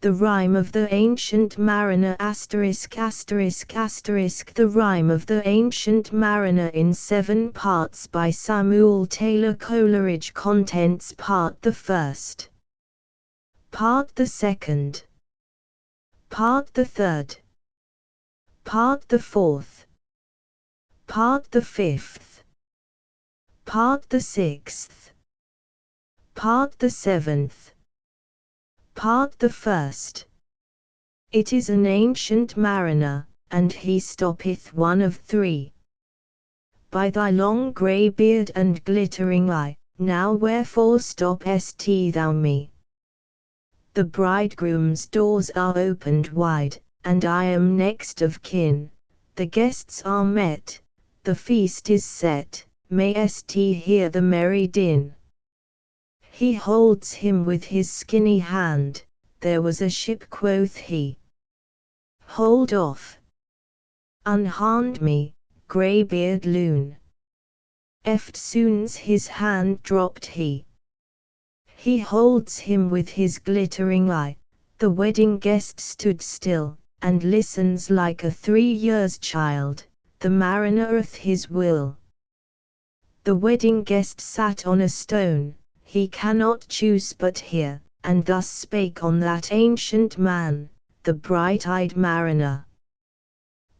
The Rime of the Ancient Mariner *****. The Rime of the Ancient Mariner in 7 parts by Samuel Taylor Coleridge. Contents: Part the 1st, Part the 2nd, Part the 3rd, Part the 4th, Part the 5th, Part the 6th, Part the 7th, Part the 1st. It is an ancient mariner, and he stoppeth one of 3. By thy long grey beard and glittering eye, now wherefore stoppest thou me? The bridegroom's doors are opened wide, and I am next of kin. The guests are met, the feast is set, mayest hear the merry din. He holds him with his skinny hand, there was a ship, quoth he. Hold off! Unhand me, greybeard loon. Eftsoons his hand dropped he. He holds him with his glittering eye. The wedding guest stood still, and listens like a 3 years child, the marinereth his will. The wedding guest sat on a stone, he cannot choose but hear, and thus spake on that ancient man, the bright-eyed mariner.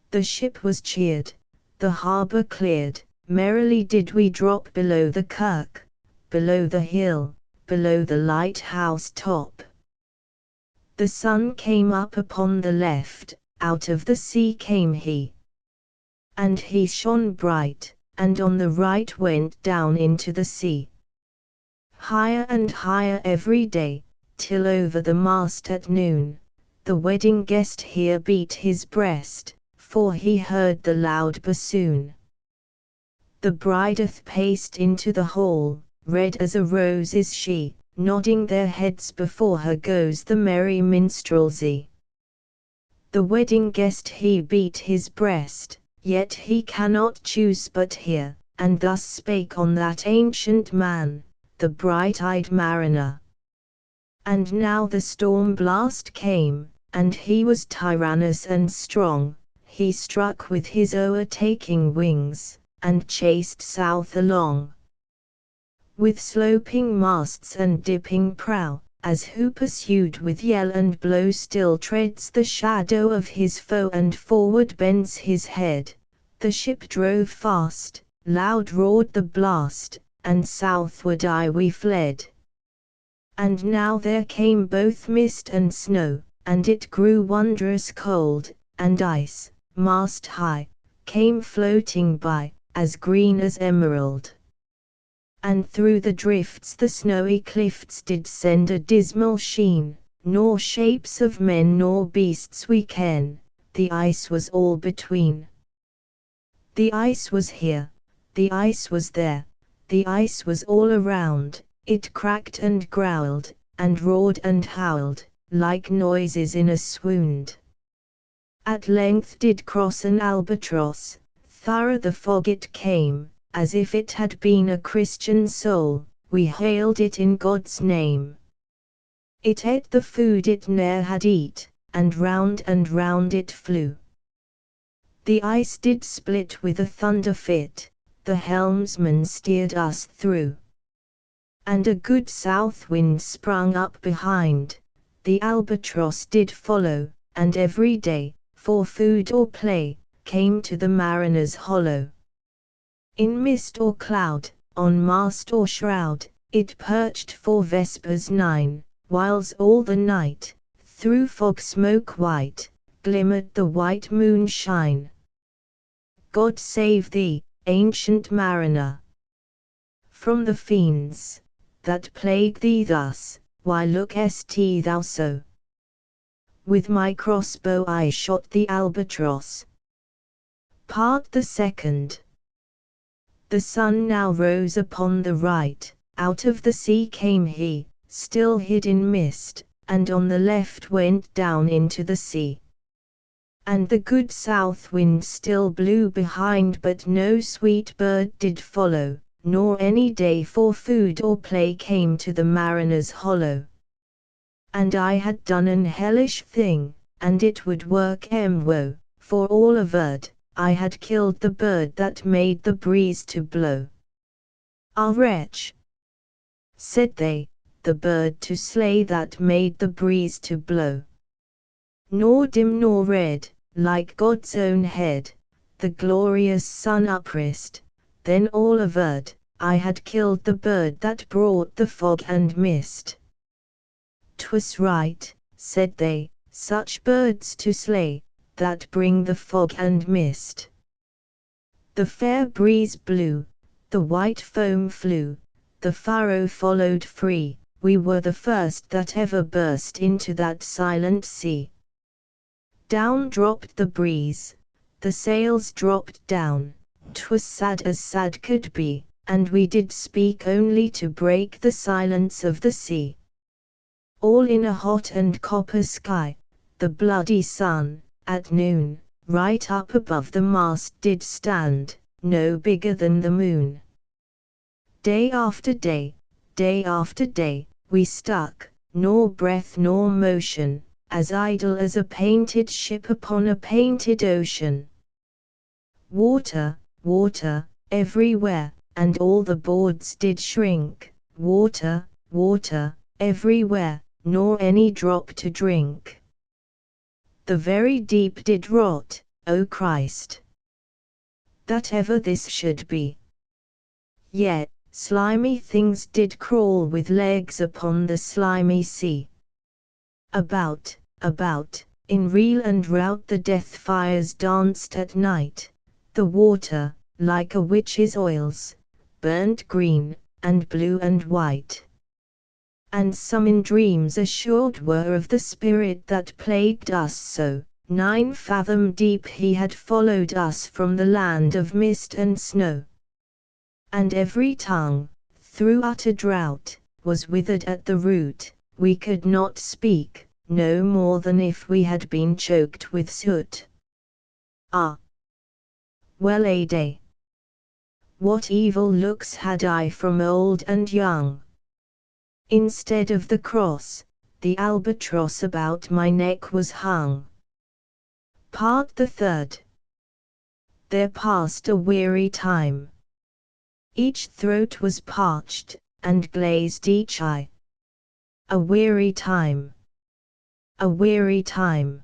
The ship was cheered, the harbour cleared, merrily did we drop below the kirk, below the hill, below the lighthouse top. The sun came up upon the left, out of the sea came he. And he shone bright, and on the right went down into the sea. Higher and higher every day, till over the mast at noon, the wedding guest here beat his breast, for he heard the loud bassoon. The brideth paced into the hall, red as a rose is she, nodding their heads before her goes the merry minstrelsy. The wedding guest he beat his breast, yet he cannot choose but hear, and thus spake on that ancient man, the bright-eyed mariner. And now the storm blast came, and he was tyrannous and strong, he struck with his o'ertaking wings, and chased south along. With sloping masts and dipping prow, as who pursued with yell and blow still treads the shadow of his foe and forward bends his head, the ship drove fast, loud roared the blast, and southward we fled. And now there came both mist and snow, and it grew wondrous cold, and ice, mast high, came floating by, as green as emerald. And through the drifts the snowy cliffs did send a dismal sheen, nor shapes of men nor beasts we ken, the ice was all between. The ice was here, the ice was there, the ice was all around, it cracked and growled, and roared and howled, like noises in a swoon. At length did cross an albatross, thorough the fog it came, as if it had been a Christian soul, we hailed it in God's name. It ate the food it ne'er had eat, and round it flew. The ice did split with a thunder fit, the helmsman steered us through. And a good south wind sprung up behind, the albatross did follow, and every day, for food or play, came to the mariner's hollow. In mist or cloud, on mast or shroud, it perched for vespers 9, whiles all the night, through fog smoke white, glimmered the white moonshine. God save thee, ancient mariner, from the fiends that plague thee thus. Why lookest thou so? With my crossbow I shot the albatross. Part the 2nd. The sun now rose upon the right, out of the sea came he, still hid in mist, and on the left went down into the sea. And the good south wind still blew behind, but no sweet bird did follow, nor any day for food or play came to the mariner's hollow. And I had done an hellish thing, and it would work woe, for all averred, I had killed the bird that made the breeze to blow. Ah wretch, said they, the bird to slay that made the breeze to blow. Nor dim nor red, like God's own head, the glorious sun uprist, then all averred, I had killed the bird that brought the fog and mist. 'Twas right, said they, such birds to slay, that bring the fog and mist. The fair breeze blew, the white foam flew, the furrow followed free, we were the first that ever burst into that silent sea. Down dropped the breeze, the sails dropped down, 'twas sad as sad could be, and we did speak only to break the silence of the sea. All in a hot and copper sky, the bloody sun, at noon, right up above the mast did stand, no bigger than the moon. Day after day, we stuck, nor breath nor motion, as idle as a painted ship upon a painted ocean. Water, water, everywhere, and all the boards did shrink, water, water, everywhere, nor any drop to drink. The very deep did rot, O Christ, that ever this should be. Yet, slimy things did crawl with legs upon the slimy sea. About, in reel and rout the death fires danced at night, the water, like a witch's oils, burnt green, and blue and white. And some in dreams assured were of the spirit that plagued us so, 9 fathom deep he had followed us from the land of mist and snow. And every tongue, through utter drought, was withered at the root, we could not speak, no more than if we had been choked with soot. Ah! Well a day! What evil looks had I from old and young! Instead of the cross, the albatross about my neck was hung. Part the third. There passed a weary time. Each throat was parched, and glazed each eye. A weary time. A weary time.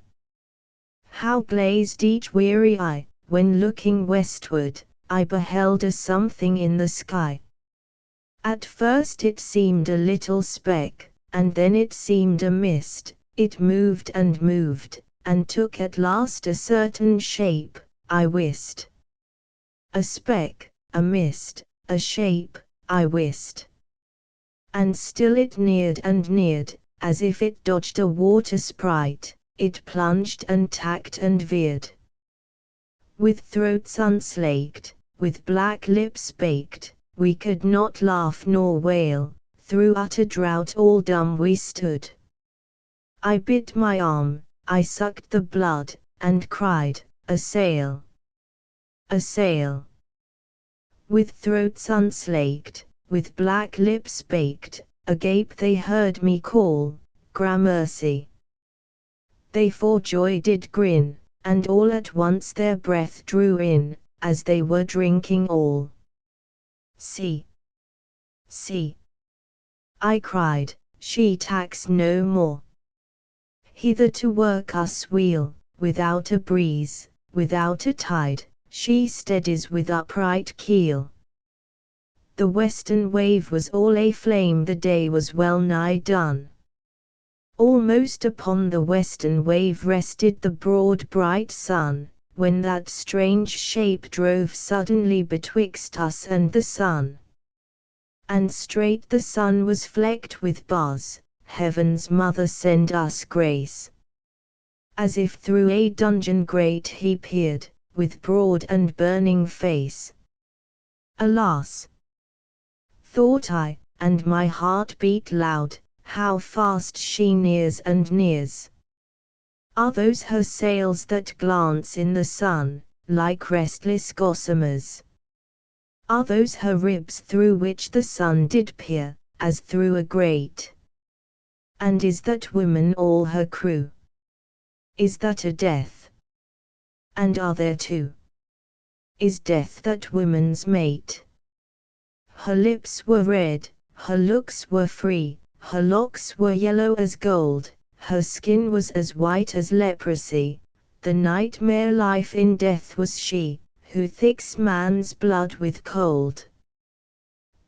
How glazed each weary eye, when looking westward, I beheld a something in the sky. At first it seemed a little speck, and then it seemed a mist, it moved, and took at last a certain shape, I wist. A speck, a mist, a shape, I wist. And still it neared and neared, as if it dodged a water sprite, it plunged and tacked and veered. With throats unslaked, with black lips baked, we could not laugh nor wail, through utter drought all dumb we stood. I bit my arm, I sucked the blood, and cried, "A sail! A sail!" With throats unslaked, with black lips baked, agape they heard me call, "Gramercy!" They for joy did grin, and all at once their breath drew in, as they were drinking all. "See! See!" I cried, "she tacks no more. Hither to work us wheel, without a breeze, without a tide, she steadies with upright keel." The western wave was all aflame, the day was well nigh done. Almost upon the western wave rested the broad bright sun, when that strange shape drove suddenly betwixt us and the sun. And straight the sun was flecked with bars, Heaven's Mother send us grace. As if through a dungeon grate he peered, with broad and burning face. Alas! Thought I, and my heart beat loud, how fast she nears and nears. Are those her sails that glance in the sun, like restless gossamers? Are those her ribs through which the sun did peer, as through a grate? And is that woman all her crew? Is that a death? And are there two? Is death that woman's mate? Her lips were red, her looks were free, her locks were yellow as gold, her skin was as white as leprosy. The nightmare life in death was she, who thicks man's blood with cold.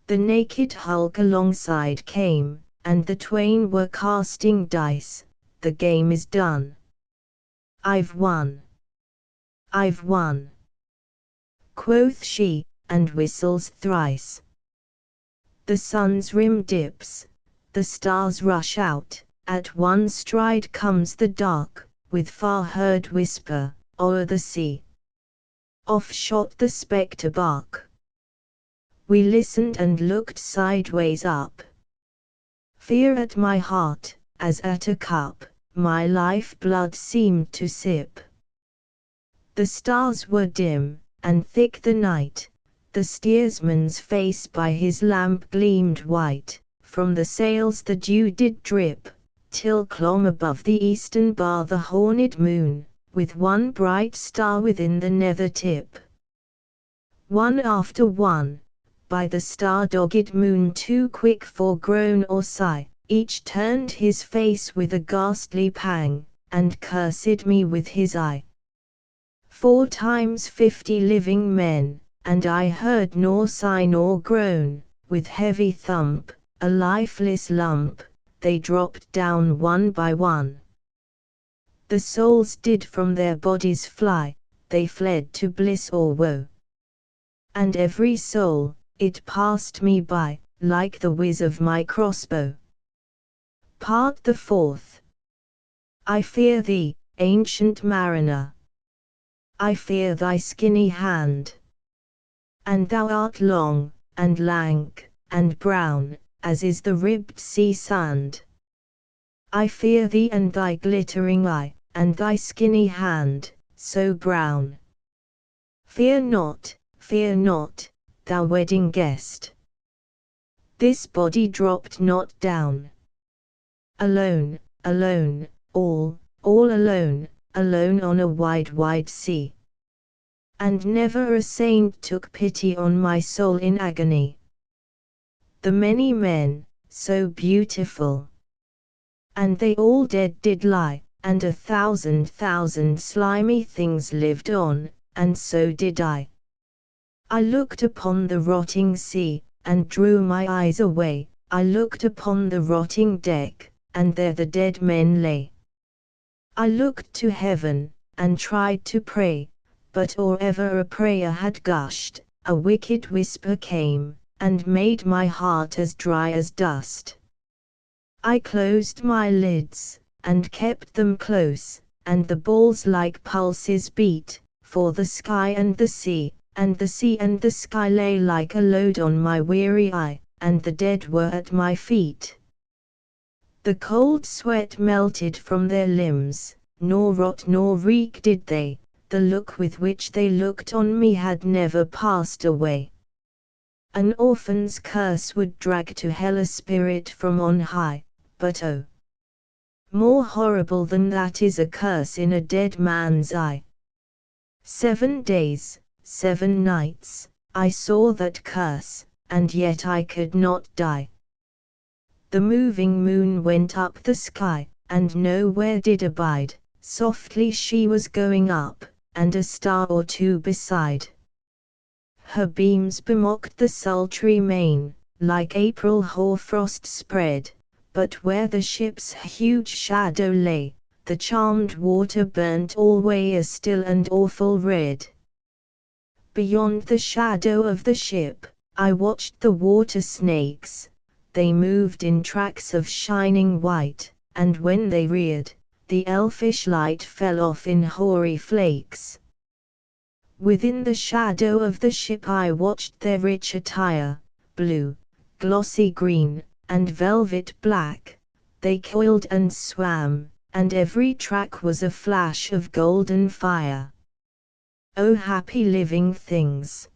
The naked hulk alongside came, and the twain were casting dice. The game is done. I've won. I've won, quoth she, and whistles thrice. The sun's rim dips, the stars rush out, at one stride comes the dark, with far-heard whisper, o'er the sea. Off shot the spectre bark. We listened and looked sideways up. Fear at my heart, as at a cup, my life blood seemed to sip. The stars were dim, and thick the night. The steersman's face by his lamp gleamed white, from the sails the dew did drip, till clomb above the eastern bar the horned moon, with one bright star within the nether tip. One after one, by the star-dogged moon too quick for groan or sigh, each turned his face with a ghastly pang, and cursed me with his eye. 4 times 50 living men, and I heard nor sigh nor groan, with heavy thump, a lifeless lump, they dropped down one by one. The souls did from their bodies fly, they fled to bliss or woe. And every soul, it passed me by, like the whiz of my crossbow. Part the 4th. I fear thee, ancient mariner. I fear thy skinny hand. And thou art long, and lank, and brown, as is the ribbed sea sand. I fear thee and thy glittering eye, and thy skinny hand, so brown. Fear not, thou wedding guest. This body dropped not down. Alone, alone, all alone, alone on a wide, wide sea. And never a saint took pity on my soul in agony. The many men, so beautiful. And they all dead did lie, and 1,000 slimy things lived on, and so did I. I looked upon the rotting sea, and drew my eyes away. I looked upon the rotting deck, and there the dead men lay. I looked to heaven, and tried to pray, but or ever a prayer had gushed, a wicked whisper came, and made my heart as dry as dust. I closed my lids, and kept them close, and the balls like pulses beat, for the sky and the sea, and the sea and the sky lay like a load on my weary eye, and the dead were at my feet. The cold sweat melted from their limbs, nor rot nor reek did they, the look with which they looked on me had never passed away. An orphan's curse would drag to hell a spirit from on high, but oh! More horrible than that is a curse in a dead man's eye. 7 days, 7 nights, I saw that curse, and yet I could not die. The moving moon went up the sky, and nowhere did abide, softly she was going up, and a star or two beside. Her beams bemocked the sultry main, like April hoar-frost spread, but where the ship's huge shadow lay, the charmed water burnt alway a still and awful red. Beyond the shadow of the ship, I watched the water snakes. They moved in tracks of shining white, and when they reared, the elfish light fell off in hoary flakes. Within the shadow of the ship I watched their rich attire, blue, glossy green, and velvet black. They coiled and swam, and every track was a flash of golden fire. O happy living things!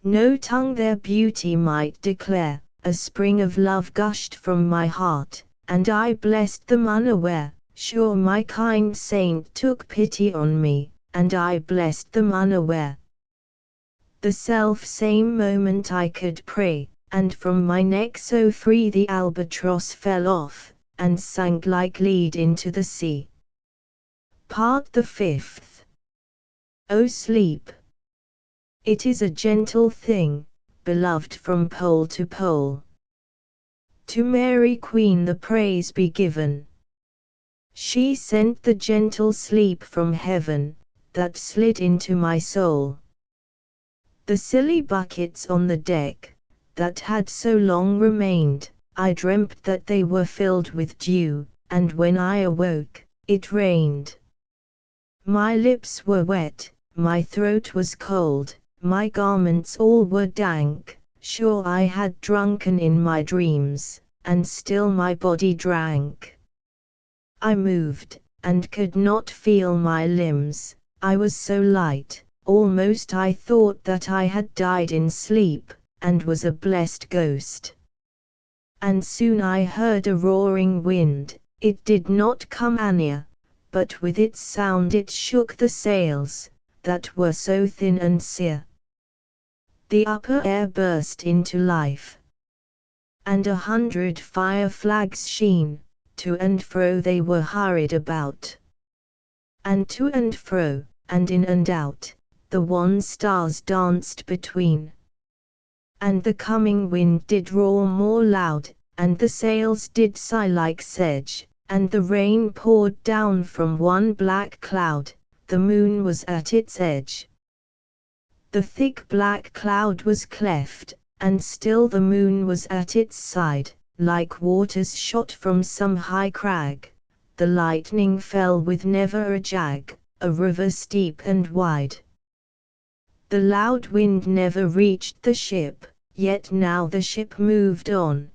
No tongue their beauty might declare. A spring of love gushed from my heart, and I blessed them unaware. Sure my kind saint took pity on me, and I blessed them unaware. The self-same moment I could pray, and from my neck so free the albatross fell off, and sank like lead into the sea. Part the 5th. O sleep! It is a gentle thing, beloved from pole to pole. To Mary Queen the praise be given. She sent the gentle sleep from heaven, that slid into my soul. The silly buckets on the deck, that had so long remained, I dreamt that they were filled with dew, and when I awoke, it rained. My lips were wet, my throat was cold, my garments all were dank, sure I had drunken in my dreams, and still my body drank. I moved, and could not feel my limbs, I was so light, almost I thought that I had died in sleep, and was a blessed ghost. And soon I heard a roaring wind, it did not come anear, but with its sound it shook the sails, that were so thin and sere. The upper air burst into life, and 100 fire flags sheen, to and fro they were hurried about. And to and fro, and in and out, the wan stars danced between. And the coming wind did roar more loud, and the sails did sigh like sedge, and the rain poured down from one black cloud, the moon was at its edge. The thick black cloud was cleft, and still the moon was at its side, like waters shot from some high crag. The lightning fell with never a jag, a river steep and wide. The loud wind never reached the ship, yet now the ship moved on.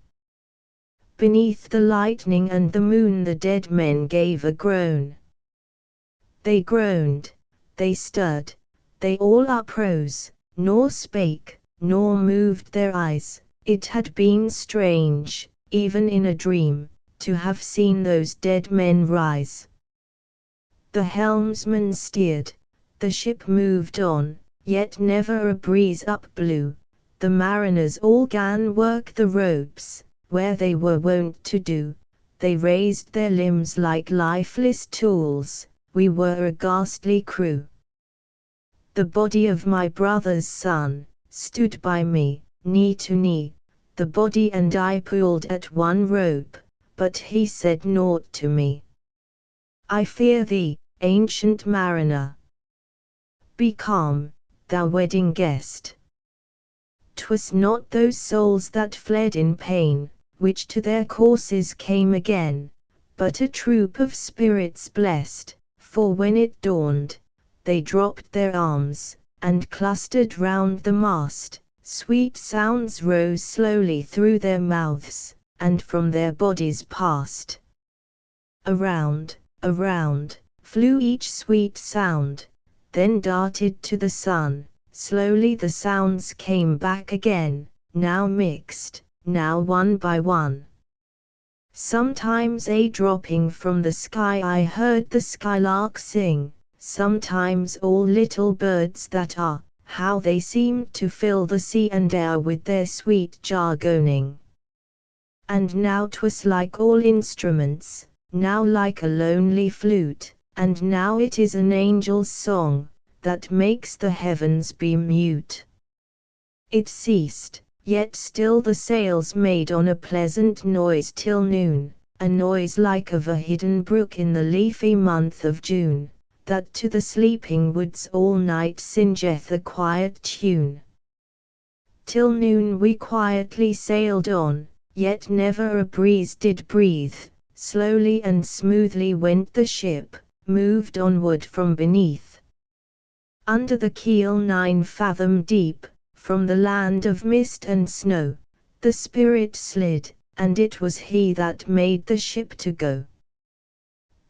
Beneath the lightning and the moon the dead men gave a groan. They groaned, they stirred, they all uprose, nor spake, nor moved their eyes. It had been strange, even in a dream, to have seen those dead men rise. The helmsman steered, the ship moved on, yet never a breeze up blew. The mariners all 'gan work the ropes, where they were wont to do. They raised their limbs like lifeless tools. We were a ghastly crew. The body of my brother's son stood by me, knee to knee. The body and I pulled at one rope, but he said naught to me. I fear thee, ancient mariner. Be calm, thou wedding guest. 'Twas not those souls that fled in pain, which to their courses came again, but a troop of spirits blessed, for when it dawned, they dropped their arms, and clustered round the mast. Sweet sounds rose slowly through their mouths, and from their bodies passed. Around, around, flew each sweet sound, then darted to the sun. Slowly the sounds came back again, now mixed, now one by one. Sometimes a dropping from the sky I heard the skylark sing, sometimes all little birds that are, how they seemed to fill the sea and air with their sweet jargoning. And now 'twas like all instruments, now like a lonely flute, and now it is an angel's song, that makes the heavens be mute. It ceased, yet still the sails made on a pleasant noise till noon, a noise like of a hidden brook in the leafy month of June, that to the sleeping woods all night singeth a quiet tune. Till noon we quietly sailed on, yet never a breeze did breathe. Slowly and smoothly went the ship, moved onward from beneath. Under the keel 9 fathom deep, from the land of mist and snow, the spirit slid, and it was he that made the ship to go.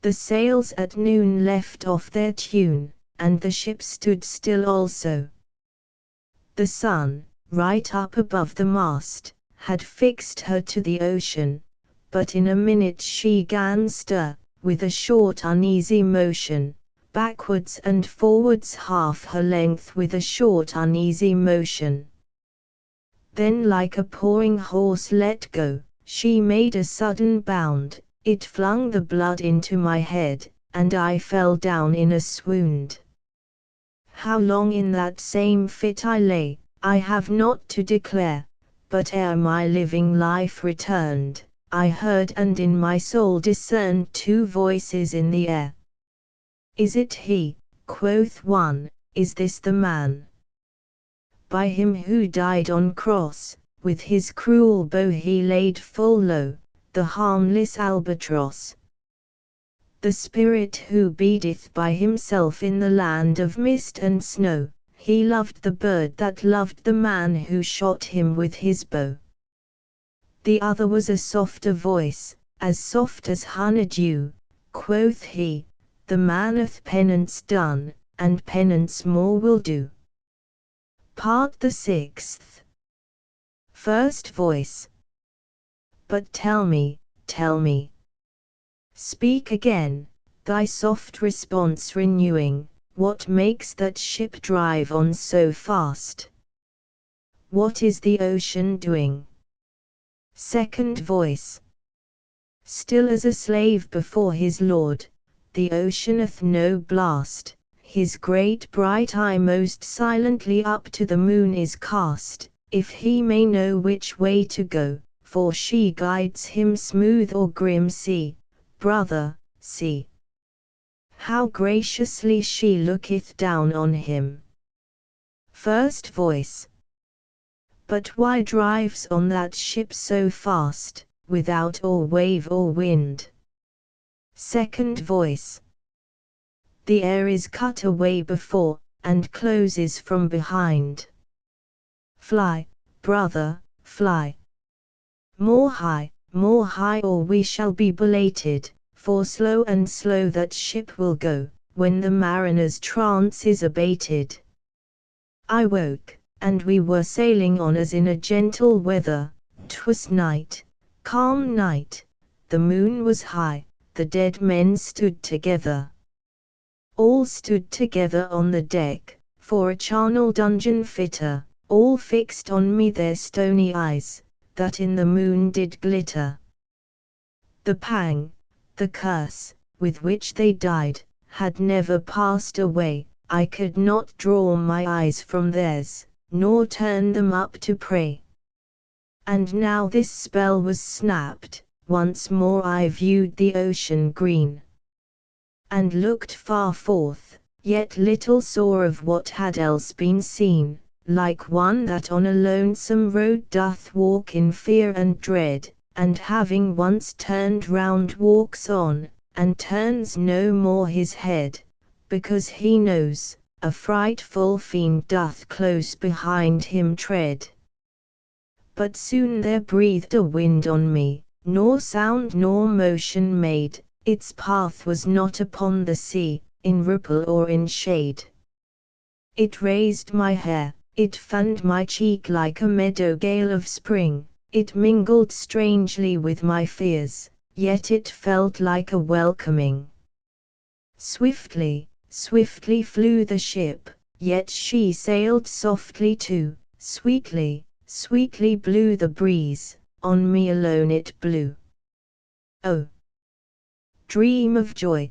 The sails at noon left off their tune, and the ship stood still also. The sun, right up above the mast, had fixed her to the ocean, but in a minute she 'gan stir, with a short uneasy motion, backwards and forwards half her length with a short uneasy motion. Then like a pawing horse let go, she made a sudden bound, it flung the blood into my head, and I fell down in a swoon. How long in that same fit I lay, I have not to declare, but ere my living life returned, I heard and in my soul discerned two voices in the air. Is it he, quoth one, is this the man? By him who died on cross, with his cruel bow he laid full low, the harmless albatross. The spirit who beateth by himself in the land of mist and snow, he loved the bird that loved the man who shot him with his bow. The other was a softer voice, as soft as honeydew, quoth he, the man hath penance done, and penance more will do. Part the 6th. First voice. But tell me, speak again, thy soft response renewing, what makes that ship drive on so fast? What is the ocean doing? Second voice. Still as a slave before his lord, the ocean hath no blast, his great bright eye most silently up to the moon is cast, if he may know which way to go, for she guides him smooth or grim. See, brother, see how graciously she looketh down on him. First voice. But why drives on that ship so fast, without or wave or wind? Second voice. The air is cut away before, and closes from behind. Fly, brother, fly. More high, or we shall be belated, for slow and slow that ship will go, when the mariner's trance is abated. I woke, and we were sailing on as in a gentle weather, 'twas night, calm night, the moon was high, the dead men stood together. All stood together on the deck, for a charnel dungeon fitter, all fixed on me their stony eyes, that in the moon did glitter. The pang, the curse, with which they died, had never passed away, I could not draw my eyes from theirs, nor turn them up to pray. And now this spell was snapped, once more I viewed the ocean green, and looked far forth, yet little saw of what had else been seen, like one that on a lonesome road doth walk in fear and dread, and having once turned round walks on, and turns no more his head, because he knows, a frightful fiend doth close behind him tread. But soon there breathed a wind on me, nor sound nor motion made, its path was not upon the sea, in ripple or in shade. It raised my hair, it fanned my cheek like a meadow gale of spring, it mingled strangely with my fears, yet it felt like a welcoming. Swiftly, swiftly flew the ship, yet she sailed softly too, sweetly, sweetly blew the breeze, on me alone it blew. Oh, dream of joy!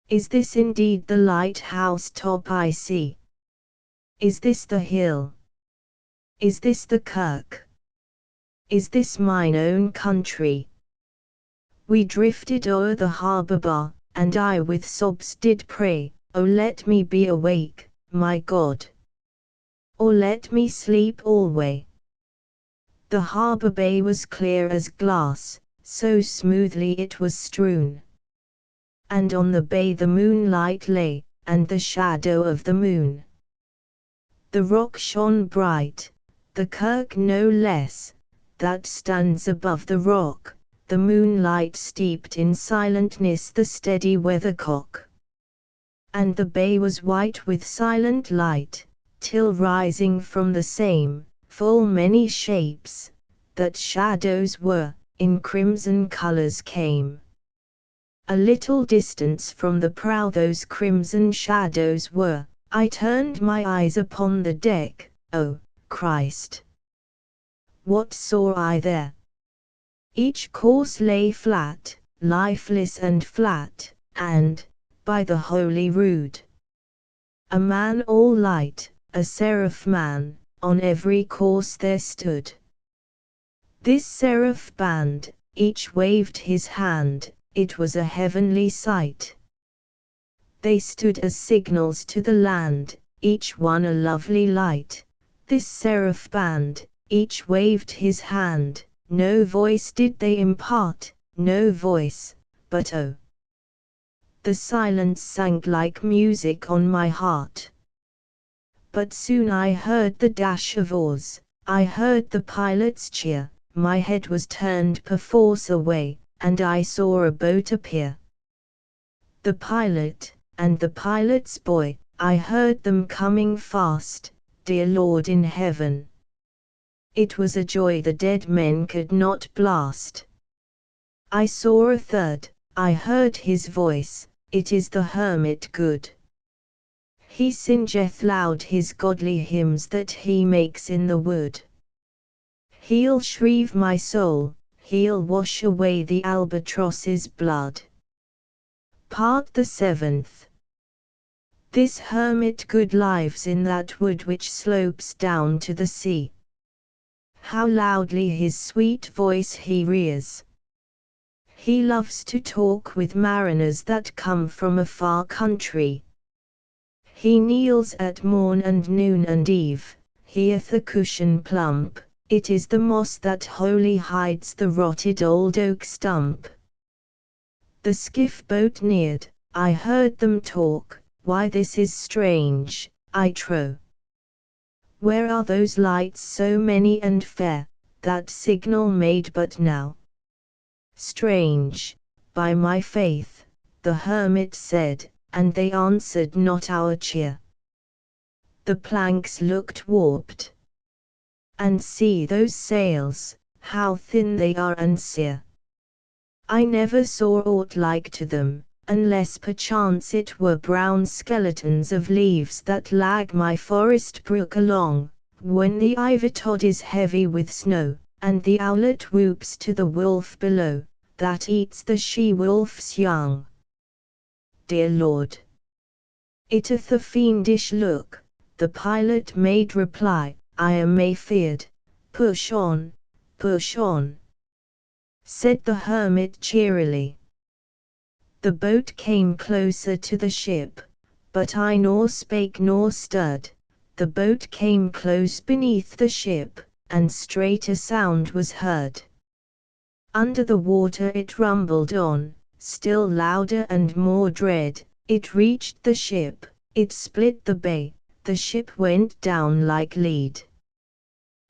Is this indeed the lighthouse top I see? Is this the hill? Is this the kirk? Is this mine own country? We drifted o'er the harbour bar, and I with sobs did pray, O let me be awake, my God, or let me sleep alway. The harbour bay was clear as glass, so smoothly it was strewn, and on the bay the moonlight lay, and the shadow of the moon. The rock shone bright, the kirk no less, that stands above the rock, the moonlight steeped in silentness the steady weathercock. And the bay was white with silent light, till rising from the same, full many shapes, that shadows were, in crimson colours came. A little distance from the prow those crimson shadows were. I turned my eyes upon the deck, oh, Christ! What saw I there? Each corse lay flat, lifeless and flat, and, by the holy rood, a man all light, a seraph man, on every corse there stood. This seraph band, each waved his hand, it was a heavenly sight. They stood as signals to the land, each one a lovely light. This seraph band, each waved his hand, no voice did they impart, no voice, but oh, the silence sank like music on my heart. But soon I heard the dash of oars, I heard the pilot's cheer, my head was turned perforce away, and I saw a boat appear. The pilot, and the pilot's boy, I heard them coming fast, dear Lord in heaven. It was a joy the dead men could not blast. I saw a third, I heard his voice, it is the hermit good. He singeth loud his godly hymns that he makes in the wood. He'll shrieve my soul, he'll wash away the albatross's blood. Part the 7th. This hermit good lives in that wood which slopes down to the sea. How loudly his sweet voice he rears. He loves to talk with mariners that come from a far country. He kneels at morn and noon and eve, he'eth a cushion plump, it is the moss that wholly hides the rotted old oak stump. The skiff boat neared, I heard them talk, why this is strange, I trow. Where are those lights so many and fair, that signal made but now? Strange, by my faith, the hermit said, and they answered not our cheer. The planks looked warped. And see those sails, how thin they are and sere. I never saw aught like to them, unless perchance it were brown skeletons of leaves that lag my forest brook along, when the ivy-tod is heavy with snow, and the owlet whoops to the wolf below, that eats the she-wolf's young. Dear Lord, it hath a fiendish look, the pilot made reply, I am afeard, push on, said the hermit cheerily. The boat came closer to the ship, but I nor spake nor stirred. The boat came close beneath the ship, and straight a sound was heard. Under the water it rumbled on, still louder and more dread, it reached the ship, it split the bay, the ship went down like lead.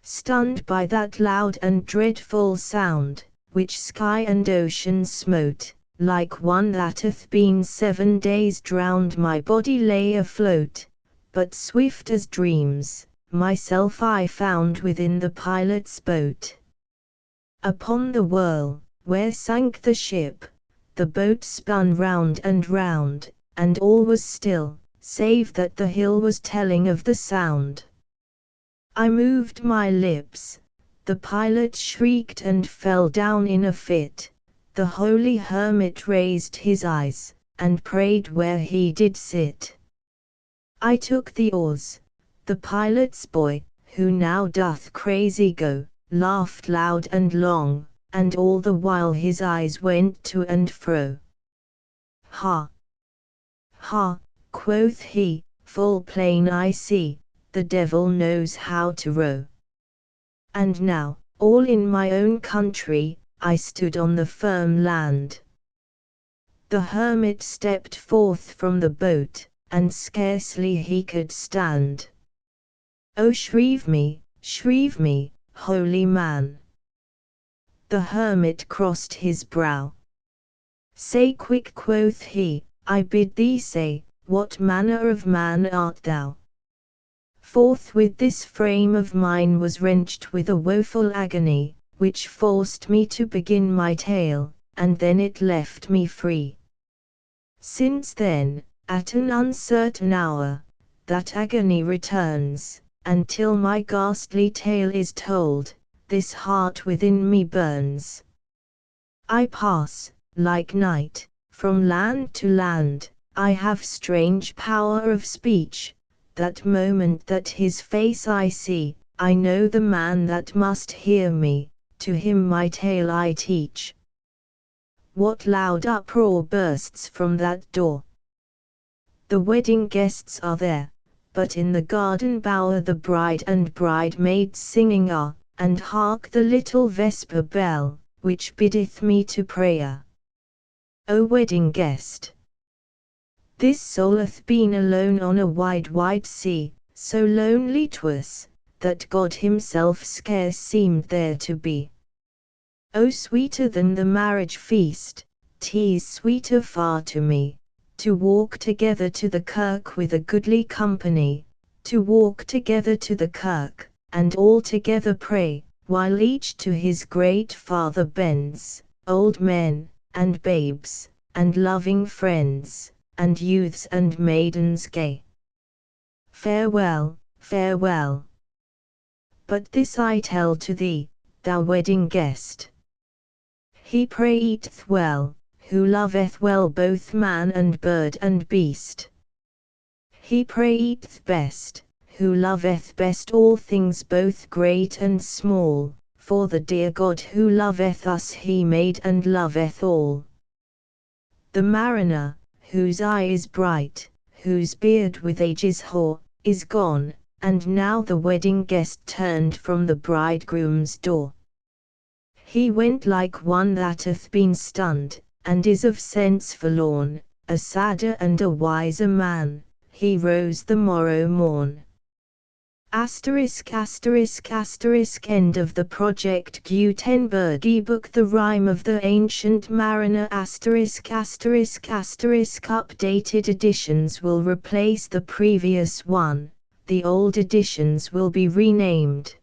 Stunned by that loud and dreadful sound, which sky and ocean smote, like one that hath been 7 days drowned my body lay afloat, but swift as dreams, myself I found within the pilot's boat. Upon the whirl, where sank the ship, the boat spun round, and all was still, save that the hill was telling of the sound. I moved my lips, the pilot shrieked and fell down in a fit, the holy hermit raised his eyes, and prayed where he did sit. I took the oars, the pilot's boy, who now doth crazy go, laughed loud and long, and all the while his eyes went to and fro. Ha! Ha! Quoth he, full plain I see, the devil knows how to row. And now, all in my own country, I stood on the firm land. The hermit stepped forth from the boat, and scarcely he could stand. Oh shrieve me, holy man! The hermit crossed his brow. Say quick, quoth he, I bid thee say, what manner of man art thou? Forthwith this frame of mine was wrenched with a woeful agony, which forced me to begin my tale, and then it left me free. Since then, at an uncertain hour, that agony returns, until my ghastly tale is told, this heart within me burns. I pass, like night, from land to land, I have strange power of speech, that moment that his face I see, I know the man that must hear me, to him my tale I teach. What loud uproar bursts from that door? The wedding guests are there, but in the garden bower the bride and bridemaids singing are, and hark the little vesper bell, which biddeth me to prayer. O wedding guest! This soul hath been alone on a wide, wide sea, so lonely 'twas, that God himself scarce seemed there to be. O sweeter than the marriage feast, 'tis sweeter far to me, to walk together to the kirk with a goodly company, to walk together to the kirk, and all together pray, while each to his great Father bends, old men, and babes, and loving friends, and youths and maidens gay. Farewell, farewell. But this I tell to thee, thou wedding guest. He prayeth well, who loveth well both man and bird and beast. He prayeth best, who loveth best all things both great and small, for the dear God who loveth us he made and loveth all. The mariner, whose eye is bright, whose beard with age is hoar, is gone, and now the wedding guest turned from the bridegroom's door. He went like one that hath been stunned, and is of sense forlorn, a sadder and a wiser man, he rose the morrow morn. Asterisk asterisk asterisk end of the Project Gutenberg ebook The Rime of the Ancient Mariner asterisk asterisk asterisk updated editions will replace the previous one, the old editions will be renamed.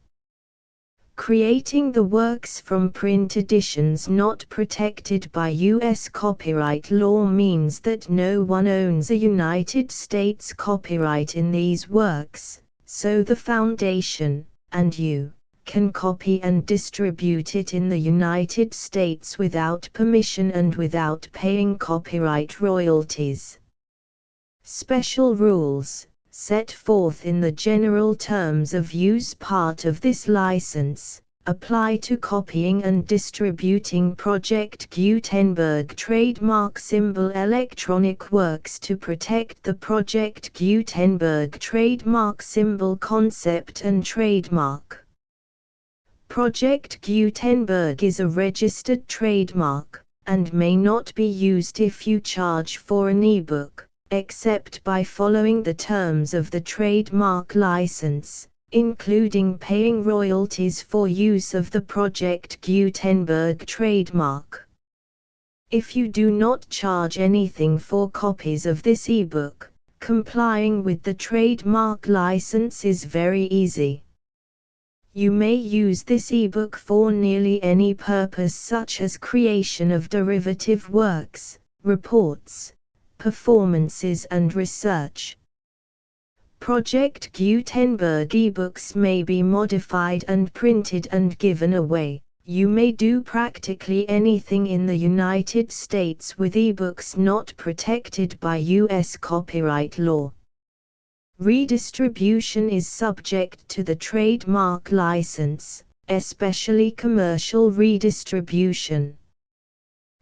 Creating the works from print editions not protected by U.S. copyright law means that no one owns a United States copyright in these works, so the Foundation, and you, can copy and distribute it in the United States without permission and without paying copyright royalties. Special rules, set forth in the general terms of use part of this license, apply to copying and distributing Project Gutenberg trademark symbol electronic works to protect the Project Gutenberg trademark symbol concept and trademark. Project Gutenberg is a registered trademark, and may not be used if you charge for an ebook, except by following the terms of the trademark license, including paying royalties for use of the Project Gutenberg trademark. If you do not charge anything for copies of this ebook, complying with the trademark license is very easy. You may use this ebook for nearly any purpose such as creation of derivative works, reports, performances and research. Project Gutenberg ebooks may be modified and printed and given away. You may do practically anything in the United States with ebooks not protected by U.S. copyright law. Redistribution is subject to the trademark license, especially commercial redistribution.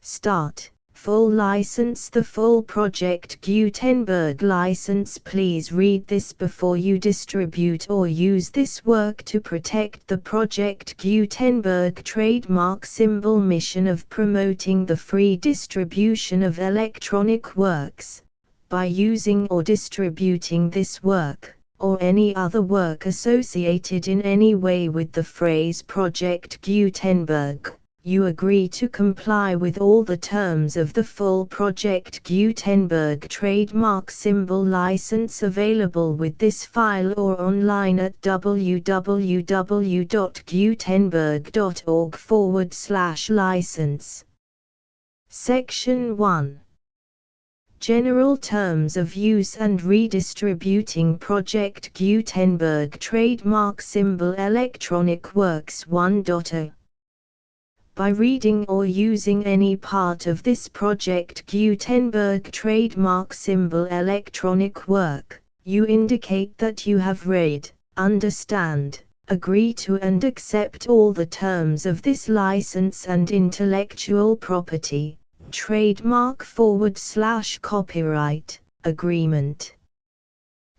Start. Full license. The full Project Gutenberg license. Please read this before you distribute or use this work to protect the Project Gutenberg trademark symbol mission of promoting the free distribution of electronic works, by using or distributing this work, or any other work associated in any way with the phrase Project Gutenberg. you agree to comply with all the terms of the full Project Gutenberg trademark symbol license available with this file or online at www.gutenberg.org/license. Section 1. General Terms of Use and Redistributing Project Gutenberg Trademark Symbol Electronic Works 1.0. By reading or using any part of this Project Gutenberg trademark symbol electronic work, you indicate that you have read, understand, agree to and accept all the terms of this license and intellectual property, trademark/copyright, agreement.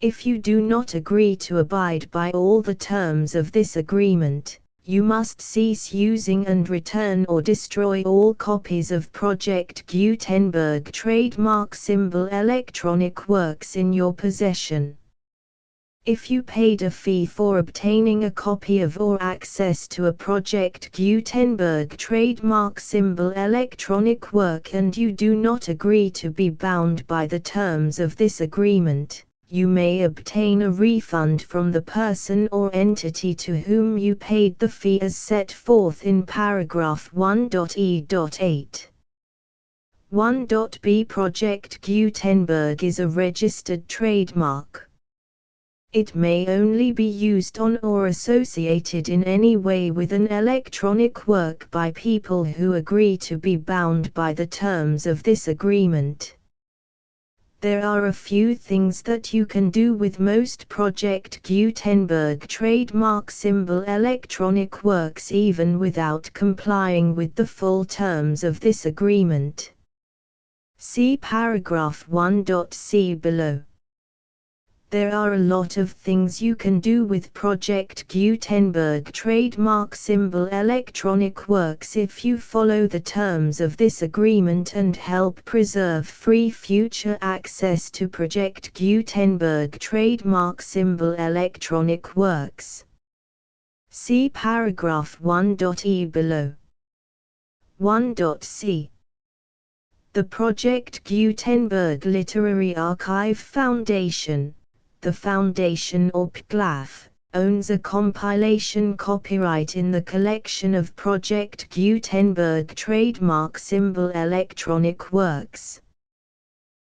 If you do not agree to abide by all the terms of this agreement, you must cease using and return or destroy all copies of Project Gutenberg trademark symbol electronic works in your possession. If you paid a fee for obtaining a copy of or access to a Project Gutenberg trademark symbol electronic work and you do not agree to be bound by the terms of this agreement, you may obtain a refund from the person or entity to whom you paid the fee as set forth in paragraph 1.e.8. 1.b Project Gutenberg is a registered trademark. It may only be used on or associated in any way with an electronic work by people who agree to be bound by the terms of this agreement. There are a few things that you can do with most Project Gutenberg trademark symbol electronic works even without complying with the full terms of this agreement. See paragraph 1.c below. There are a lot of things you can do with Project Gutenberg trademark symbol electronic works if you follow the terms of this agreement and help preserve free future access to Project Gutenberg trademark symbol electronic works. See paragraph 1.e below. 1.c. The Project Gutenberg Literary Archive Foundation, the Foundation or PGLAF, owns a compilation copyright in the collection of Project Gutenberg trademark symbol electronic works.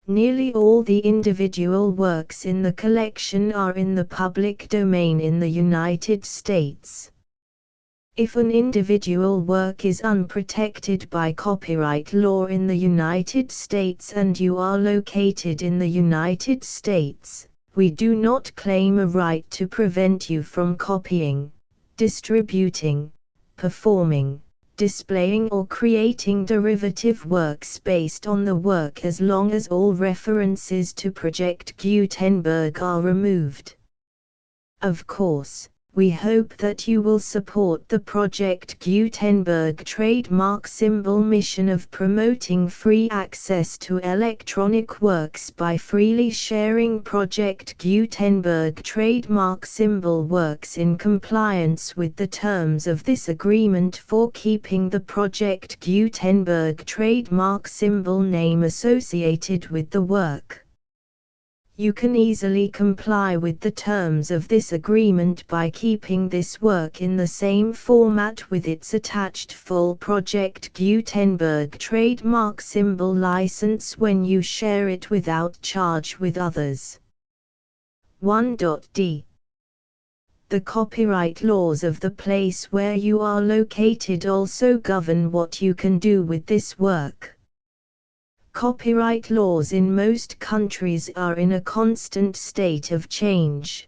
Nearly all the individual works in the collection are in the public domain in the United States. If an individual work is unprotected by copyright law in the United States and you are located in the United States, we do not claim a right to prevent you from copying, distributing, performing, displaying or creating derivative works based on the work as long as all references to Project Gutenberg are removed. Of course, we hope that you will support the Project Gutenberg trademark symbol mission of promoting free access to electronic works by freely sharing Project Gutenberg trademark symbol works in compliance with the terms of this agreement for keeping the Project Gutenberg trademark symbol name associated with the work. You can easily comply with the terms of this agreement by keeping this work in the same format with its attached full Project Gutenberg trademark symbol license when you share it without charge with others. 1.d. The copyright laws of the place where you are located also govern what you can do with this work. Copyright laws in most countries are in a constant state of change.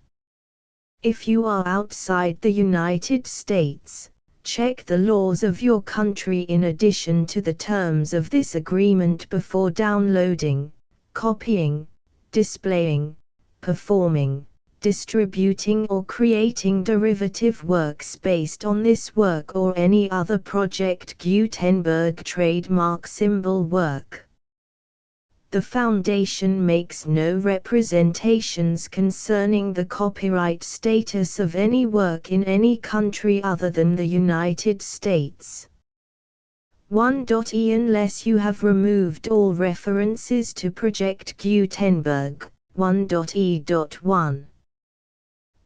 If you are outside the United States, check the laws of your country in addition to the terms of this agreement before downloading, copying, displaying, performing, distributing or creating derivative works based on this work or any other Project Gutenberg trademark symbol work. The Foundation makes no representations concerning the copyright status of any work in any country other than the United States. 1.e unless you have removed all references to Project Gutenberg. 1.e.1.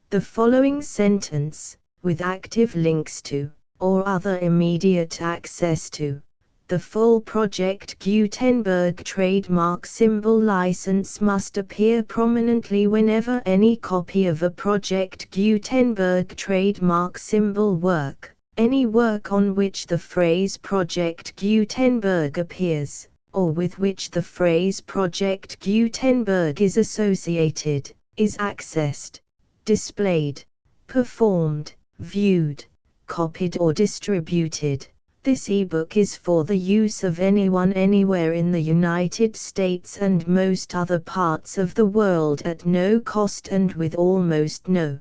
The following sentence, with active links to, or other immediate access to, the full Project Gutenberg trademark symbol license must appear prominently whenever any copy of a Project Gutenberg trademark symbol work, any work on which the phrase Project Gutenberg appears, or with which the phrase Project Gutenberg is associated, is accessed, displayed, performed, viewed, copied or distributed. This ebook is for the use of anyone anywhere in the United States and most other parts of the world at no cost and with almost no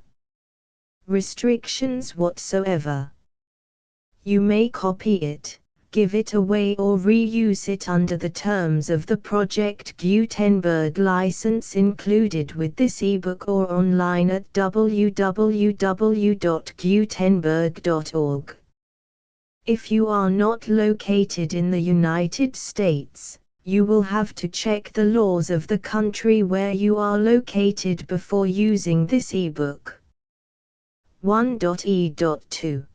restrictions whatsoever. You may copy it, give it away or reuse it under the terms of the Project Gutenberg license included with this ebook or online at www.gutenberg.org. If you are not located in the United States, you will have to check the laws of the country where you are located before using this ebook. 1.e.2.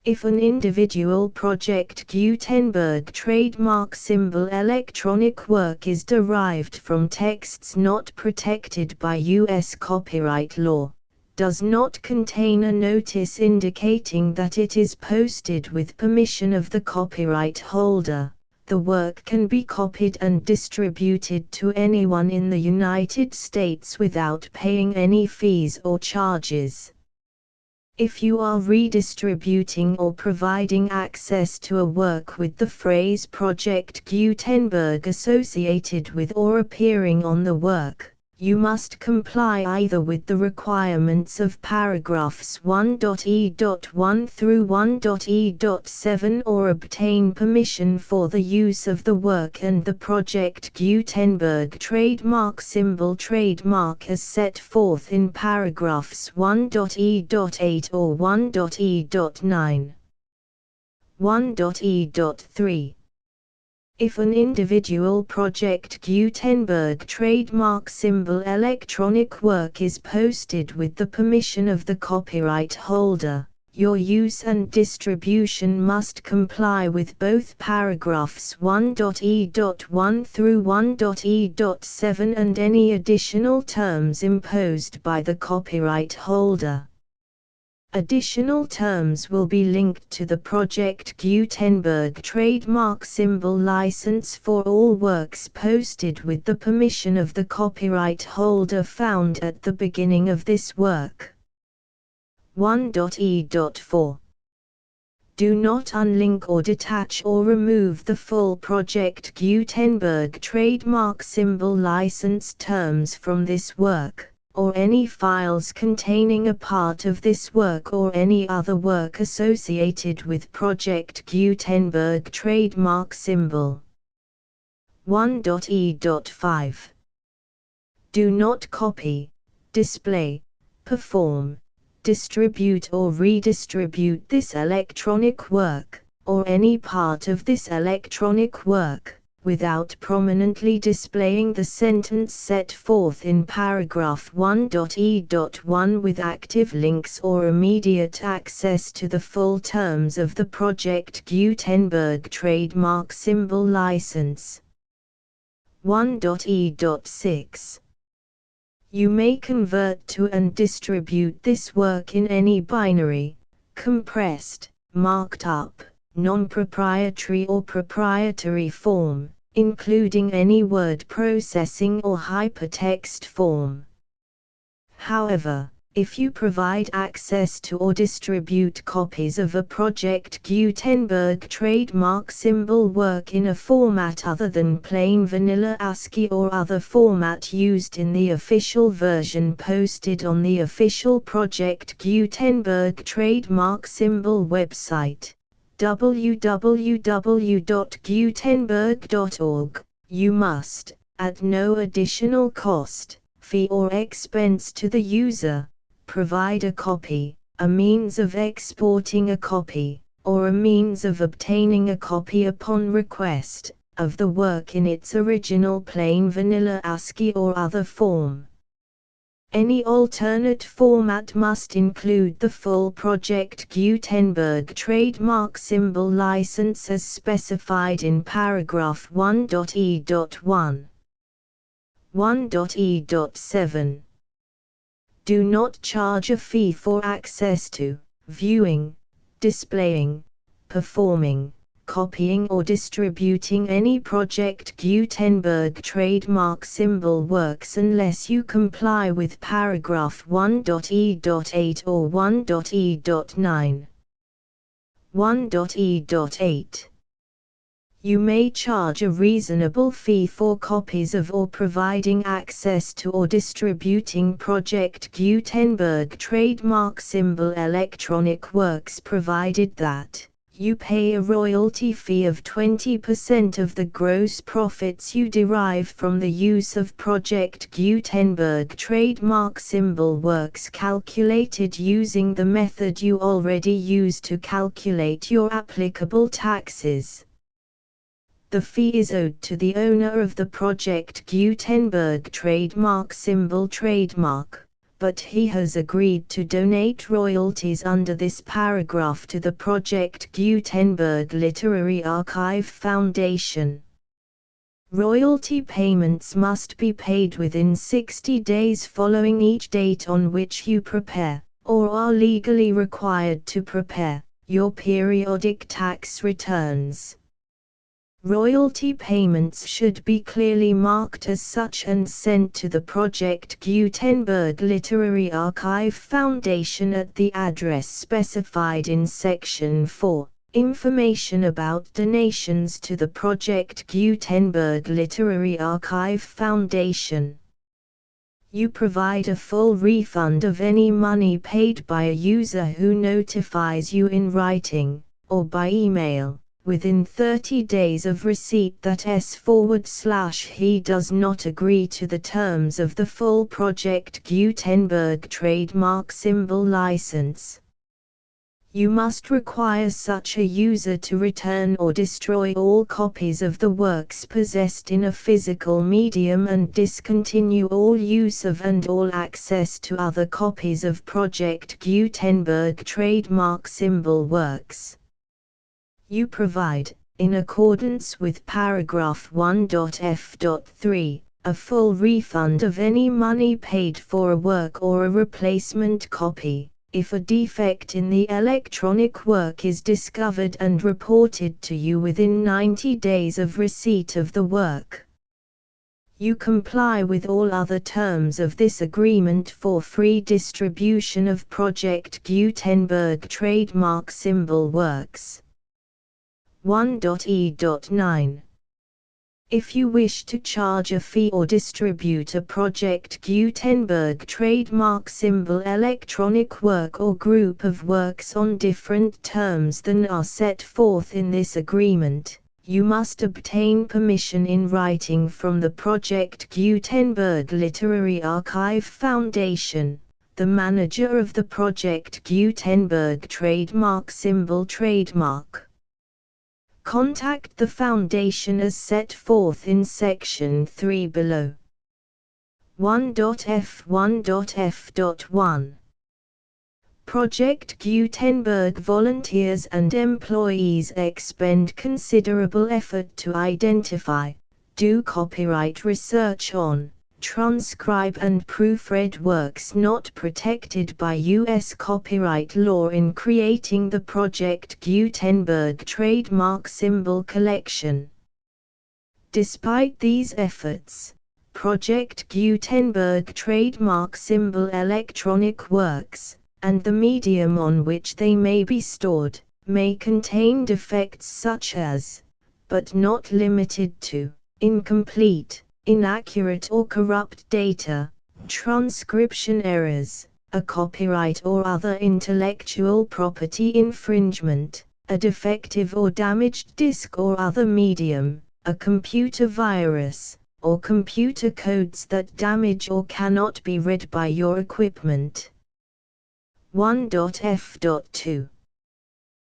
If an individual Project Gutenberg trademark symbol electronic work is derived from texts not protected by U.S. copyright law, does not contain a notice indicating that it is posted with permission of the copyright holder, the work can be copied and distributed to anyone in the United States without paying any fees or charges. If you are redistributing or providing access to a work with the phrase Project Gutenberg associated with or appearing on the work, you must comply either with the requirements of paragraphs 1.e.1 through 1.e.7 or obtain permission for the use of the work and the Project Gutenberg trademark symbol trademark as set forth in paragraphs 1.e.8 or 1.e.9. 1.e.3. If an individual Project Gutenberg trademark symbol electronic work is posted with the permission of the copyright holder, your use and distribution must comply with both paragraphs 1.e.1 through 1.e.7 and any additional terms imposed by the copyright holder. Additional terms will be linked to the Project Gutenberg trademark symbol license for all works posted with the permission of the copyright holder found at the beginning of this work. 1.e.4. Do not unlink or detach or remove the full Project Gutenberg trademark symbol license terms from this work, or any files containing a part of this work or any other work associated with Project Gutenberg trademark symbol. 1.e.5. Do not copy, display, perform, distribute or redistribute this electronic work, or any part of this electronic work, without prominently displaying the sentence set forth in paragraph 1.e.1 with active links or immediate access to the full terms of the Project Gutenberg trademark symbol license. 1.e.6. You may convert to and distribute this work in any binary, compressed, marked up, non-proprietary or proprietary form, including any word processing or hypertext form. However, if you provide access to or distribute copies of a Project Gutenberg trademark symbol work in a format other than plain vanilla ASCII or other format used in the official version posted on the official Project Gutenberg trademark symbol website, www.gutenberg.org, you must, at no additional cost, fee or expense to the user, provide a copy, a means of exporting a copy, or a means of obtaining a copy upon request, of the work in its original plain vanilla ASCII or other form. Any alternate format must include the full Project Gutenberg trademark symbol license as specified in paragraph 1.e.1. 1.e.7. Do not charge a fee for access to, viewing, displaying, performing, copying or distributing any Project Gutenberg trademark symbol works unless you comply with paragraph 1.e.8 or 1.e.9. 1.e.8. You may charge a reasonable fee for copies of or providing access to or distributing Project Gutenberg trademark symbol electronic works provided that you pay a royalty fee of 20% of the gross profits you derive from the use of Project Gutenberg trademark symbol works calculated using the method you already use to calculate your applicable taxes. The fee is owed to the owner of the Project Gutenberg trademark symbol trademark, but he has agreed to donate royalties under this paragraph to the Project Gutenberg Literary Archive Foundation. Royalty payments must be paid within 60 days following each date on which you prepare, or are legally required to prepare, your periodic tax returns. Royalty payments should be clearly marked as such and sent to the Project Gutenberg Literary Archive Foundation at the address specified in Section 4. Information about donations to the Project Gutenberg Literary Archive Foundation. You provide a full refund of any money paid by a user who notifies you in writing, or by email, within 30 days of receipt that he does not agree to the terms of the full Project Gutenberg trademark symbol license. You must require such a user to return or destroy all copies of the works possessed in a physical medium and discontinue all use of and all access to other copies of Project Gutenberg trademark symbol works. You provide, in accordance with paragraph 1.f.3, a full refund of any money paid for a work or a replacement copy, if a defect in the electronic work is discovered and reported to you within 90 days of receipt of the work. You comply with all other terms of this agreement for free distribution of Project Gutenberg trademark symbol works. 1.e.9. If you wish to charge a fee or distribute a Project Gutenberg trademark symbol electronic work or group of works on different terms than are set forth in this agreement, you must obtain permission in writing from the Project Gutenberg Literary Archive Foundation, the manager of the Project Gutenberg trademark symbol trademark. Contact the Foundation as set forth in Section 3 below. 1.f1.f.1. Project Gutenberg volunteers and employees expend considerable effort to identify, do copyright research on, transcribe and proofread works not protected by U.S. copyright law in creating the Project Gutenberg trademark symbol collection. Despite these efforts, Project Gutenberg trademark symbol electronic works, and the medium on which they may be stored, may contain defects such as, but not limited to, incomplete, inaccurate or corrupt data, transcription errors, a copyright or other intellectual property infringement, a defective or damaged disk or other medium, a computer virus, or computer codes that damage or cannot be read by your equipment. 1.f.2.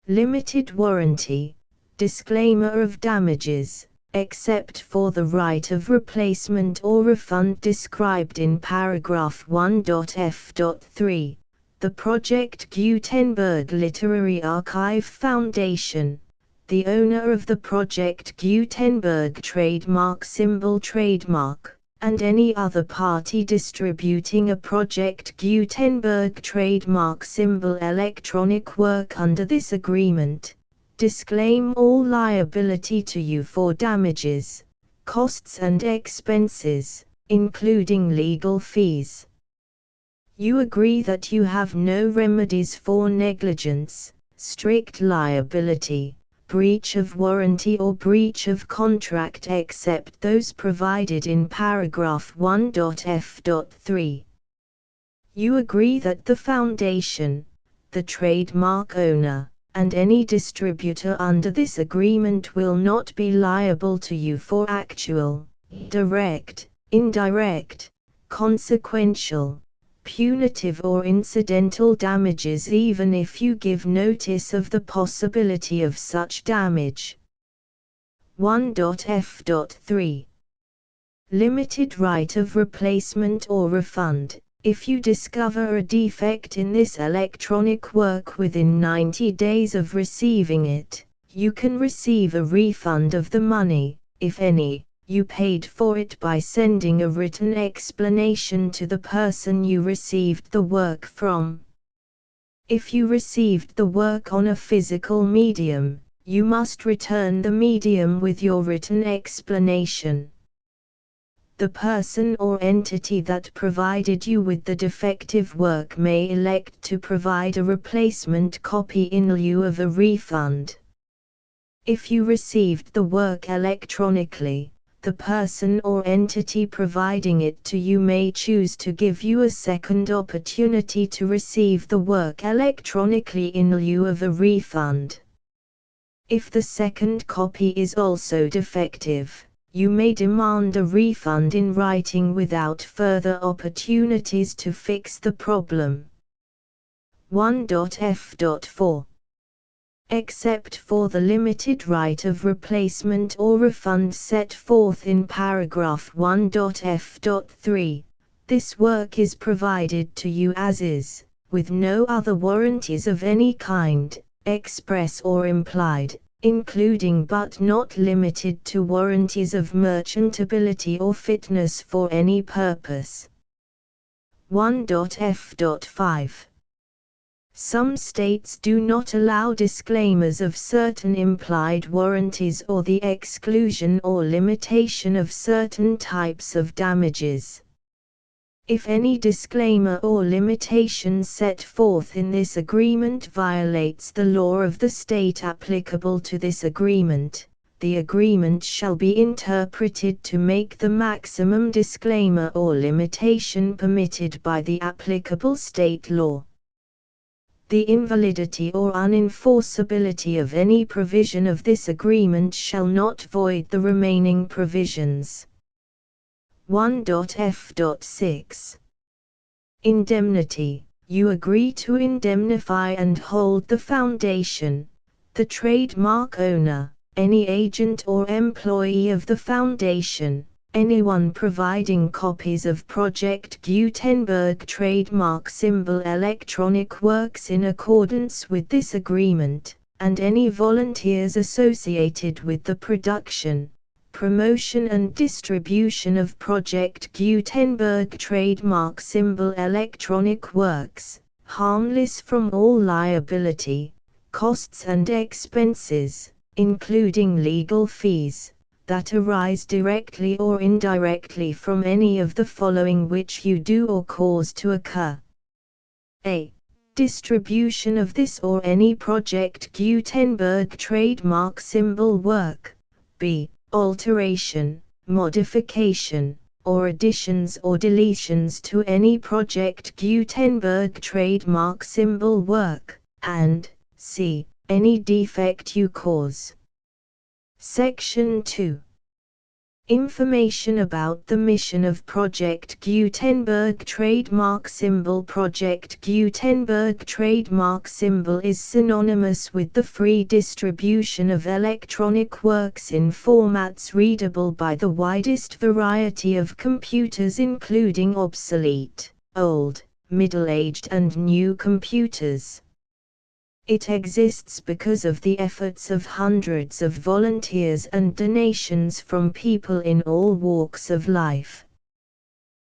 Limited warranty. Disclaimer of damages, except for the right of replacement or refund described in paragraph 1.f.3. The Project Gutenberg Literary Archive Foundation, the owner of the Project Gutenberg trademark symbol trademark, and any other party distributing a Project Gutenberg trademark symbol electronic work under this agreement, disclaim all liability to you for damages, costs and expenses, including legal fees. You agree that you have no remedies for negligence, strict liability, breach of warranty or breach of contract except those provided in paragraph 1.f.3. You agree that the Foundation, the trademark owner, and any distributor under this agreement will not be liable to you for actual, direct, indirect, consequential, punitive or incidental damages even if you give notice of the possibility of such damage. 1.f.3. Limited right of replacement or refund. If you discover a defect in this electronic work within 90 days of receiving it, you can receive a refund of the money, if any, you paid for it by sending a written explanation to the person you received the work from. If you received the work on a physical medium, you must return the medium with your written explanation. The person or entity that provided you with the defective work may elect to provide a replacement copy in lieu of a refund. If you received the work electronically, the person or entity providing it to you may choose to give you a second opportunity to receive the work electronically in lieu of a refund. If the second copy is also defective, you may demand a refund in writing without further opportunities to fix the problem. 1.f.4. Except for the limited right of replacement or refund set forth in paragraph 1.f.3, this work is provided to you as is, with no other warranties of any kind, express or implied, including but not limited to warranties of merchantability or fitness for any purpose. 1.f.5. Some states do not allow disclaimers of certain implied warranties or the exclusion or limitation of certain types of damages. If any disclaimer or limitation set forth in this agreement violates the law of the state applicable to this agreement, the agreement shall be interpreted to make the maximum disclaimer or limitation permitted by the applicable state law. The invalidity or unenforceability of any provision of this agreement shall not void the remaining provisions. 1.f.6. Indemnity. You agree to indemnify and hold the Foundation, the trademark owner, any agent or employee of the Foundation, anyone providing copies of Project Gutenberg trademark symbol electronic works in accordance with this agreement, and any volunteers associated with the production, promotion and distribution of Project Gutenberg trademark symbol electronic works, harmless from all liability, costs and expenses, including legal fees, that arise directly or indirectly from any of the following which you do or cause to occur. A. Distribution of this or any Project Gutenberg trademark symbol work. B. Alteration, modification, or additions or deletions to any Project Gutenberg trademark symbol work, and C. Any defect you cause. Section 2. Information about the mission of Project Gutenberg trademark symbol. Project Gutenberg trademark symbol is synonymous with the free distribution of electronic works in formats readable by the widest variety of computers, including obsolete, old, middle-aged and new computers. It exists because of the efforts of hundreds of volunteers and donations from people in all walks of life.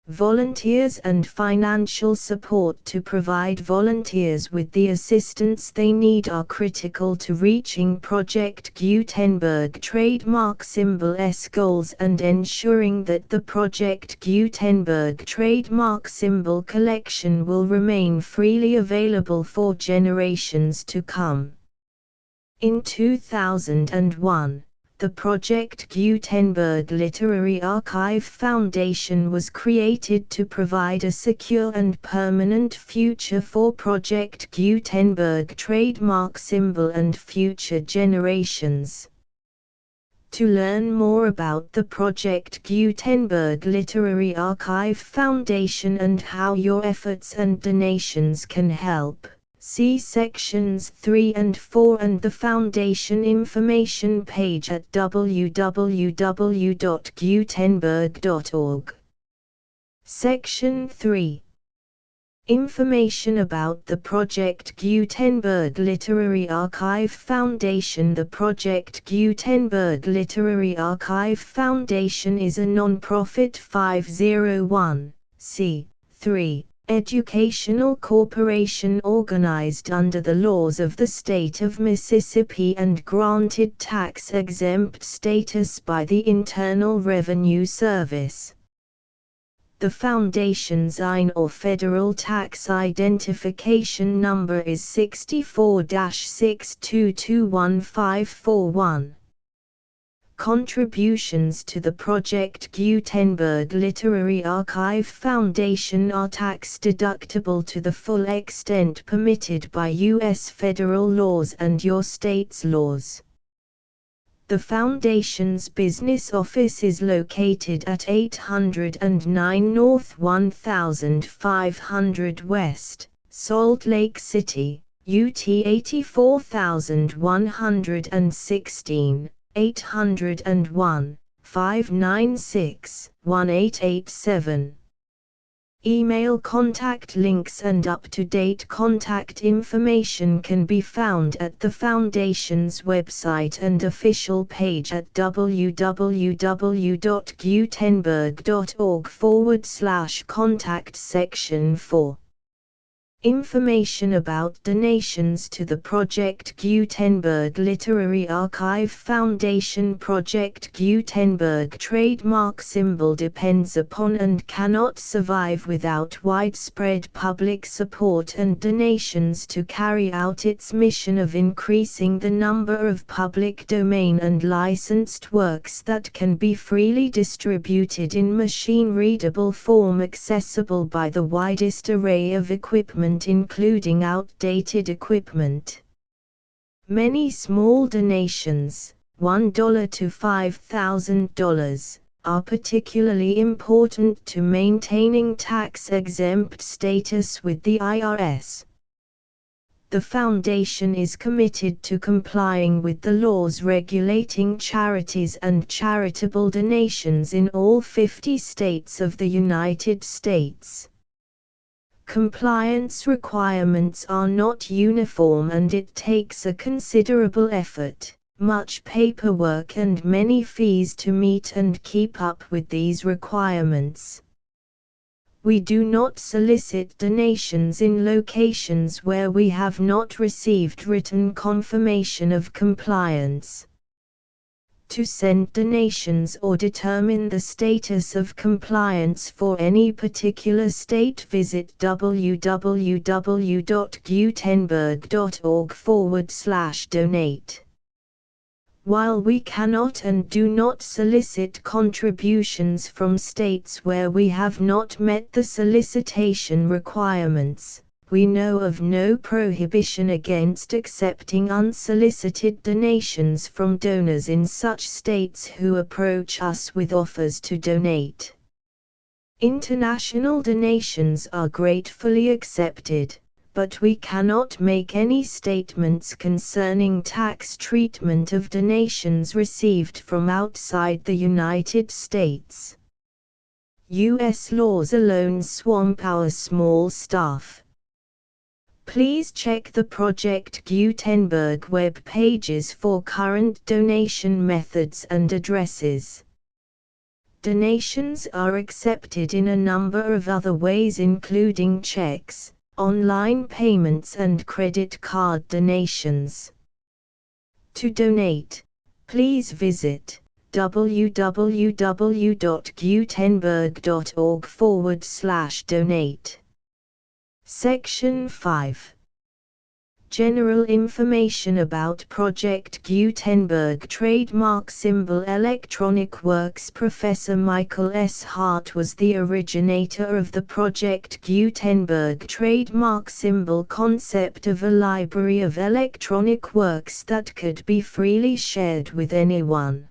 Volunteers and financial support to provide volunteers with the assistance they need are critical to reaching Project Gutenberg trademark symbol's goals and ensuring that the Project Gutenberg trademark symbol collection will remain freely available for generations to come. In 2001, the Project Gutenberg Literary Archive Foundation was created to provide a secure and permanent future for Project Gutenberg trademark symbol and future generations. To learn more about the Project Gutenberg Literary Archive Foundation and how your efforts and donations can help, see sections 3 and 4 and the Foundation information page at www.gutenberg.org. Section 3. Information about the Project Gutenberg Literary Archive Foundation. The Project Gutenberg Literary Archive Foundation is a non-profit 501(c)(3) educational corporation organized under the laws of the state of Mississippi and granted tax-exempt status by the Internal Revenue Service. The Foundation's IN or Federal Tax Identification Number is 64-6221541. Contributions to the Project Gutenberg Literary Archive Foundation are tax-deductible to the full extent permitted by U.S. federal laws and your state's laws. The Foundation's business office is located at 809 North 1500 West, Salt Lake City, UT 84116. 801-596-1887. Email contact links and up-to-date contact information can be found at the Foundation's website and official page at www.gutenberg.org/contact section 4. Information about donations to the Project Gutenberg Literary Archive Foundation. Project Gutenberg trademark symbol depends upon and cannot survive without widespread public support and donations to carry out its mission of increasing the number of public domain and licensed works that can be freely distributed in machine-readable form accessible by the widest array of equipment, including outdated equipment. Many small donations, $1 to $5,000, are particularly important to maintaining tax-exempt status with the IRS. The Foundation is committed to complying with the laws regulating charities and charitable donations in all 50 states of the United States. Compliance requirements are not uniform and it takes a considerable effort, much paperwork and many fees to meet and keep up with these requirements. We do not solicit donations in locations where we have not received written confirmation of compliance. To send donations or determine the status of compliance for any particular state, visit www.gutenberg.org/donate. While we cannot and do not solicit contributions from states where we have not met the solicitation requirements, we know of no prohibition against accepting unsolicited donations from donors in such states who approach us with offers to donate. International donations are gratefully accepted, but we cannot make any statements concerning tax treatment of donations received from outside the United States. U.S. laws alone swamp our small staff. Please check the Project Gutenberg web pages for current donation methods and addresses. Donations are accepted in a number of other ways, including checks, online payments and credit card donations. To donate, please visit www.gutenberg.org/donate. Section 5. General information about Project Gutenberg Trademark Symbol Electronic Works. Professor Michael S. Hart was the originator of the Project Gutenberg trademark symbol concept of a library of electronic works that could be freely shared with anyone.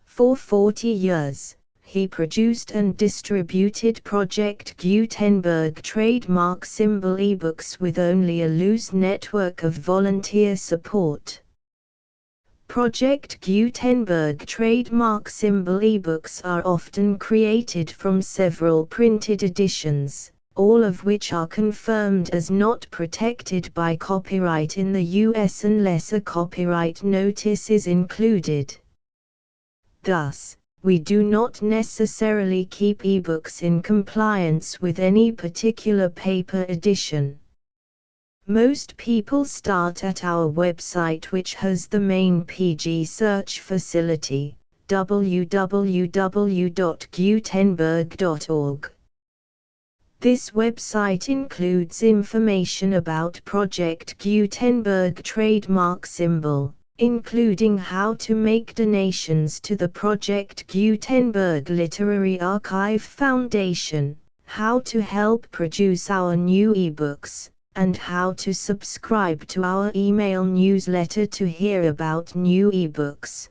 For 40 years, he produced and distributed Project Gutenberg trademark symbol ebooks with only a loose network of volunteer support. Project Gutenberg trademark symbol ebooks are often created from several printed editions, all of which are confirmed as not protected by copyright in the US unless a copyright notice is included. Thus, we do not necessarily keep ebooks in compliance with any particular paper edition. Most people start at our website, which has the main PG search facility, www.gutenberg.org. This website includes information about Project Gutenberg trademark symbol, including how to make donations to the Project Gutenberg Literary Archive Foundation, how to help produce our new ebooks, and how to subscribe to our email newsletter to hear about new ebooks.